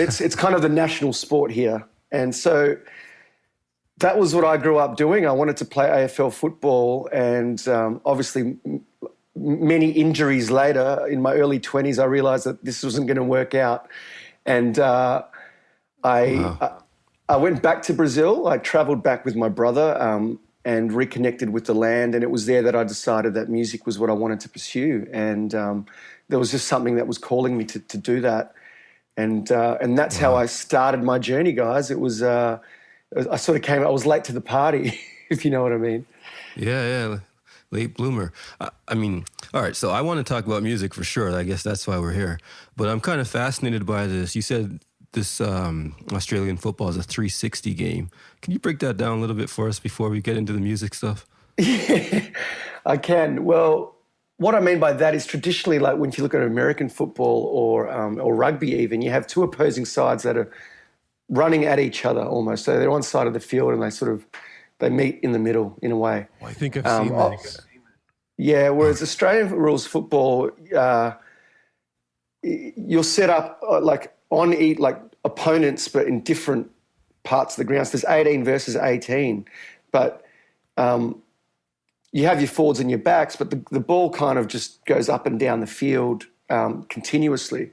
It's kind of the national sport here. And so that was what I grew up doing. I wanted to play AFL football, and obviously many injuries later, in my early 20s, I realized that this wasn't going to work out. And I went back to Brazil. I traveled back with my brother and reconnected with the land, and it was there that I decided that music was what I wanted to pursue. And there was just something that was calling me to do that. And that's how I started my journey, guys. It was, I was late to the party, if you know what I mean. Yeah. Late bloomer. I mean, all right, so I want to talk about music for sure. I guess that's why we're here. But I'm kind of fascinated by this. You said this Australian football is a 360 game. Can you break that down a little bit for us before we get into the music stuff? Yeah, I can. Well, what I mean by that is traditionally, like when you look at American football or rugby even, you have two opposing sides that are running at each other almost. So they're on side of the field and they meet in the middle in a way. Well, I think I've seen that. Yeah, whereas Australian rules football, you'll set up like opponents, but in different parts of the ground. So there's 18 versus 18, but you have your forwards and your backs, but the ball kind of just goes up and down the field continuously.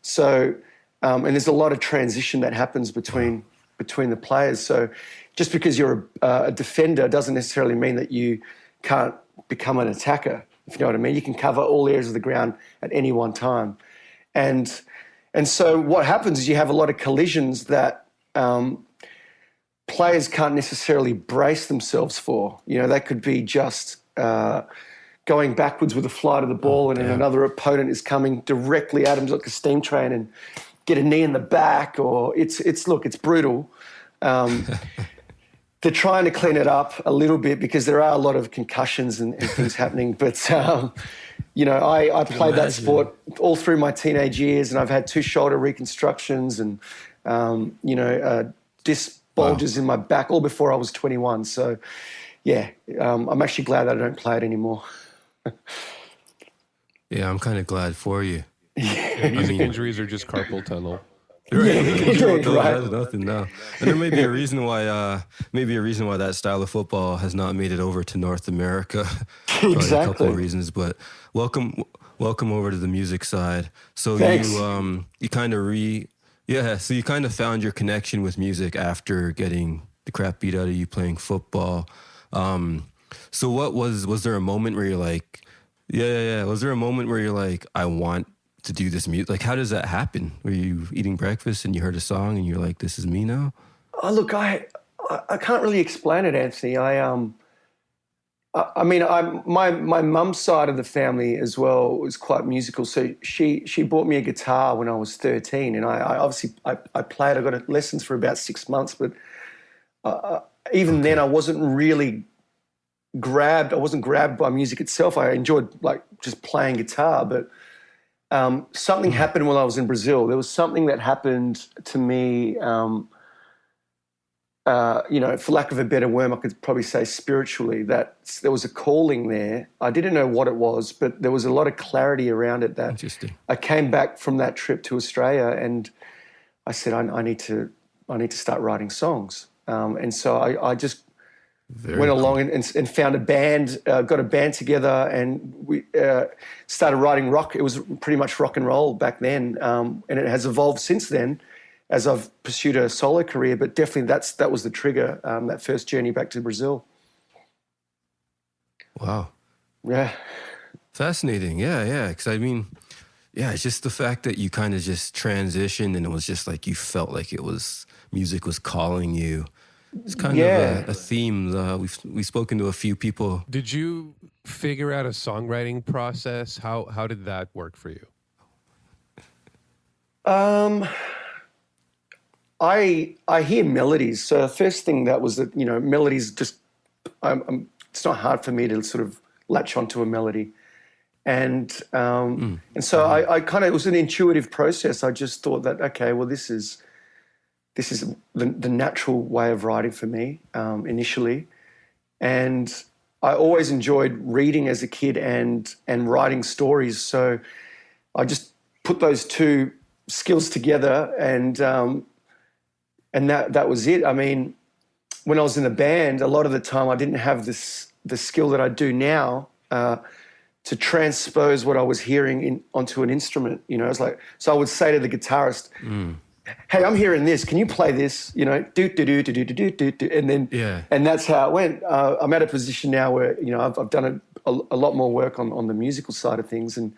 So, and there's a lot of transition that happens between the players. So just because you're a defender doesn't necessarily mean that you can't become an attacker, if you know what I mean. You can cover all areas of the ground at any one time. And so what happens is you have a lot of collisions that players can't necessarily brace themselves for. You know, that could be just going backwards with a flight of the ball and another opponent is coming directly at them like a steam train and get a knee in the back, or it's brutal. They're trying to clean it up a little bit because there are a lot of concussions and things happening. But, you know, I played that sport all through my teenage years, and I've had 2 shoulder reconstructions and, disc bulges in my back all before I was 21. So, yeah, I'm actually glad that I don't play it anymore. Yeah, I'm kind of glad for you. Music injuries are just carpal tunnel. Right. Nothing now. And there may be a reason why that style of football has not made it over to North America. Exactly. A couple of reasons, but welcome over to the music side. So Thanks. you kind of found your connection with music after getting the crap beat out of you playing football. So what was there a moment where you're like, was there a moment where you're like, I want to do this music? Like, how does that happen? Were you eating breakfast and you heard a song and you're like, this is me now? Oh, look, I can't really explain it, Anthony. My mum's side of the family as well was quite musical. So she bought me a guitar when I was 13, and I played. I got lessons for about 6 months, but even then I wasn't really grabbed. I wasn't grabbed by music itself. I enjoyed like just playing guitar, but something happened while I was in Brazil. There was something that happened to me, for lack of a better word, I could probably say spiritually, that there was a calling there. I didn't know what it was, but there was a lot of clarity around it. That Interesting. I came back from that trip to Australia and I said, I need to start writing songs. And so I just went along and found a band, got a band together, and we started writing rock. It was pretty much rock and roll back then, and it has evolved since then as I've pursued a solo career. But definitely that was the trigger, that first journey back to Brazil. Wow. Yeah. Fascinating. Yeah. Because it's just the fact that you kind of just transitioned and it was just like you felt like music was calling you. It's kind of a theme. We've spoken to a few people. Did you figure out a songwriting process? How did that work for you? I hear melodies. So the first thing that was that, melodies just, it's not hard for me to sort of latch onto a melody. And so I kind of, it was an intuitive process. I just thought that, okay, well, this is the natural way of writing for me initially. And I always enjoyed reading as a kid and writing stories. So I just put those two skills together, and that was it. I mean, when I was in a band, a lot of the time I didn't have the skill that I do now to transpose what I was hearing onto an instrument. You know, it's like, so I would say to the guitarist, "Hey, I'm hearing this. Can you play this? You know, do do do do do do do do," and then and that's how it went. I'm at a position now where, you know, I've done a lot more work on the musical side of things and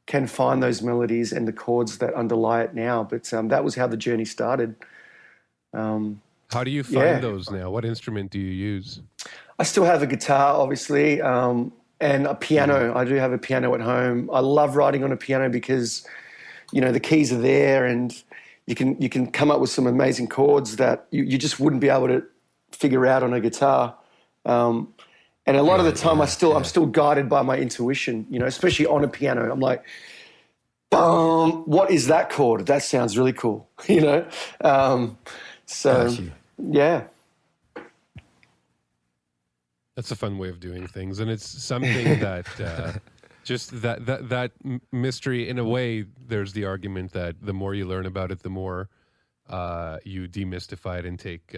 can find those melodies and the chords that underlie it now. But that was how the journey started. How do you find those now? What instrument do you use? I still have a guitar, obviously, and a piano. I do have a piano at home. I love writing on a piano because, you know, the keys are there and you can come up with some amazing chords that you just wouldn't be able to figure out on a guitar. And a lot of the time I'm still guided by my intuition, you know, especially on a piano. I'm like, boom, what is that chord? That sounds really cool, you know? Yeah. That's a fun way of doing things. And it's something that just that mystery, in a way, there's the argument that the more you learn about it, the more you demystify it and take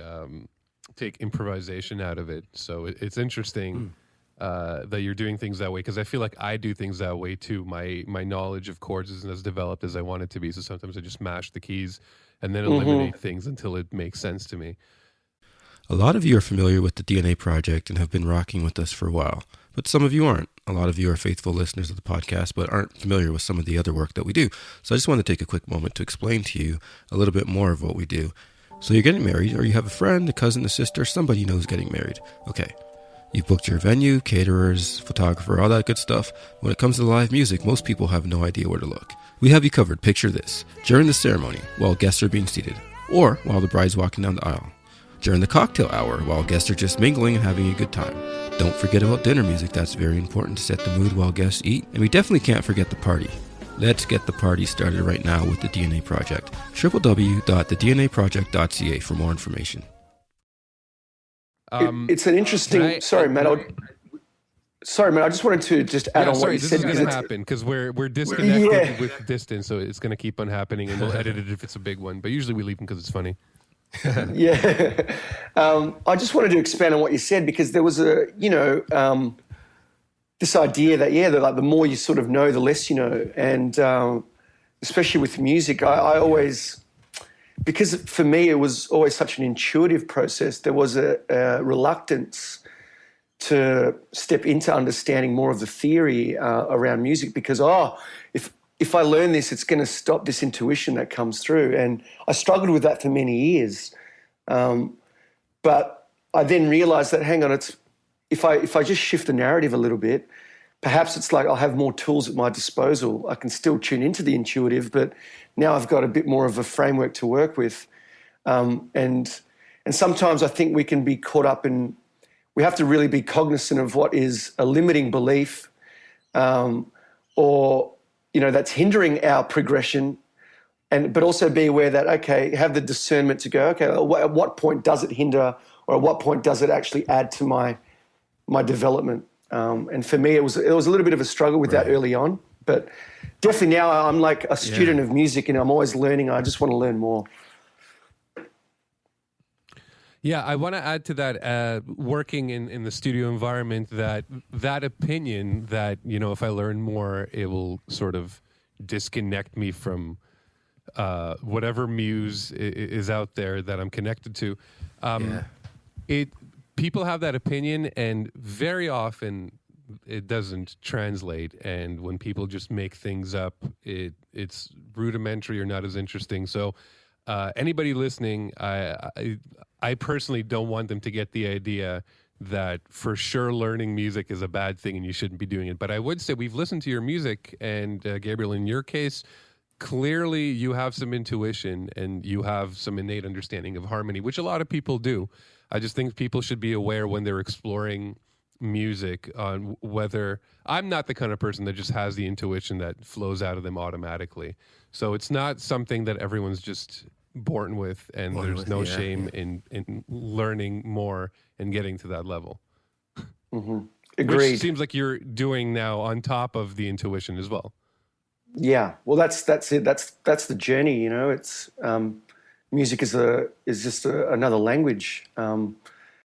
improvisation out of it. So it's interesting that you're doing things that way, because I feel like I do things that way too. My knowledge of chords isn't as developed as I want it to be, so sometimes I just mash the keys and then eliminate things until it makes sense to me. A lot of you are familiar with the DNA Project and have been rocking with us for a while, but some of you aren't. A lot of you are faithful listeners of the podcast but aren't familiar with some of the other work that we do. So I just want to take a quick moment to explain to you a little bit more of what we do. So you're getting married, or you have a friend, a cousin, a sister, somebody you know is getting married. Okay. You've booked your venue, caterers, photographer, all that good stuff. When it comes to live music, most people have no idea where to look. We have you covered. Picture this. During the ceremony, while guests are being seated, or while the bride's walking down the aisle. During the cocktail hour, while guests are just mingling and having a good time. Don't forget about dinner music. That's very important to set the mood while guests eat. And we definitely can't forget the party. Let's get the party started right now with the DNA Project. www.thednaproject.ca for more information. It's an interesting... Sorry, Matt. I just wanted to just add on what you said. This is going to happen because we're disconnected with distance, so it's going to keep on happening, and we'll edit it if it's a big one. But usually we leave them because it's funny. I just wanted to expand on what you said, because there was this idea that like the more you sort of know, the less you know, and especially with music, I always, because for me it was always such an intuitive process. There was a reluctance to step into understanding more of the theory around music, because if I learn this, it's going to stop this intuition that comes through. And I struggled with that for many years. But I then realized that, hang on, if I just shift the narrative a little bit, perhaps it's like I'll have more tools at my disposal. I can still tune into the intuitive, but now I've got a bit more of a framework to work with. And sometimes I think we can be caught up in, we have to really be cognizant of what is a limiting belief, or that's hindering our progression, but also be aware that, okay, have the discernment to go, okay, at what point does it hinder, or at what point does it actually add to my development? And for me, it was a little bit of a struggle with that early on, but definitely now I'm like a student of music, and I'm always learning. I just want to learn more. Yeah, I want to add to that, working in the studio environment, that opinion that, if I learn more, it will sort of disconnect me from whatever muse is out there that I'm connected to. People have that opinion, and very often it doesn't translate. And when people just make things up, it's rudimentary or not as interesting. So anybody listening, I personally don't want them to get the idea that for sure learning music is a bad thing and you shouldn't be doing it. But I would say we've listened to your music, and Gabriel, in your case, clearly you have some intuition and you have some innate understanding of harmony, which a lot of people do. I just think people should be aware when they're exploring music on whether, I'm not the kind of person that just has the intuition that flows out of them automatically. So it's not something that everyone's just born with, and there's no shame in learning more and getting to that level. Mm-hmm. Agreed. Which seems like you're doing now on top of the intuition as well. Yeah, well, that's it. That's the journey. You know, it's music is just another language.